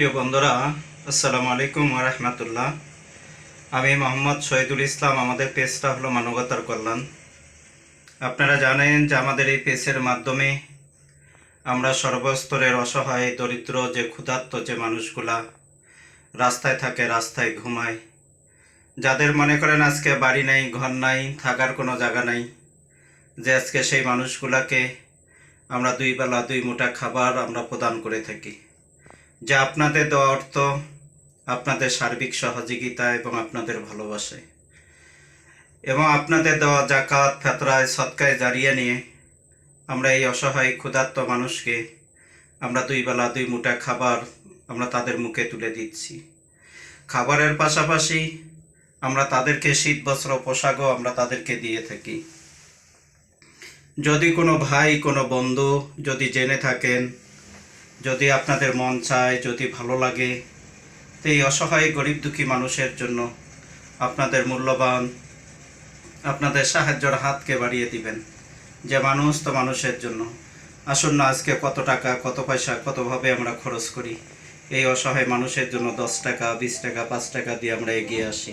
প্রিয় বন্ধুরা, আসসালামু আলাইকুম ওয়া রাহমাতুল্লাহ। আমি মোহাম্মদ শহীদুল ইসলাম। আমাদের পেজটা হলো মানবতার কল্যাণ। আপনারা জানেন যে আমাদের এই পেজের মাধ্যমে আমরা সর্বস্তরের অসহায়, দরিদ্র, যে ক্ষুধার্ত যে মানুষগুলা রাস্তায় থাকে, রাস্তায় ঘুমায়, যাদের মনে করেন আজকে বাড়ি নাই, ঘর নাই, থাকার কোনো জায়গা নাই, যে আজকে সেই মানুষগুলাকে আমরা দুই বেলা দুই মুঠা খাবার আমরা প্রদান করে থাকি। যে আপনাদের দেওয়া অর্থ, আপনাদের সার্বিক সহযোগিতা এবং আপনাদের ভালোবাসায় এবং আপনাদের দেওয়া জাকাত, ফেতরায়, সদকায় জারিয়া নিয়ে আমরা এই অসহায় ক্ষুধার্ত মানুষকে আমরা দুই বেলা দুই মুঠা খাবার আমরা তাদের মুখে তুলে দিচ্ছি। খাবারের পাশাপাশি আমরা তাদেরকে শীত বস্ত্র, পোশাকও আমরা তাদেরকে দিয়ে থাকি। যদি কোনো ভাই, কোনো বন্ধু যদি জেনে থাকেন, যদি আপনাদের মন চায়, যদি ভালো লাগে, তো এই অসহায় গরিব দুঃখী মানুষের জন্য আপনাদের মূল্যবান আপনাদের সাহায্যের হাতকে বাড়িয়ে দিবেন। যে মানুষ তো মানুষের জন্য। আসুন না, আজকে কত টাকা, কত পয়সা, কতভাবে আমরা খরচ করি এই অসহায় মানুষের জন্য। 10 টাকা, 20 টাকা, 5 টাকা দিয়ে আমরা এগিয়ে আসি।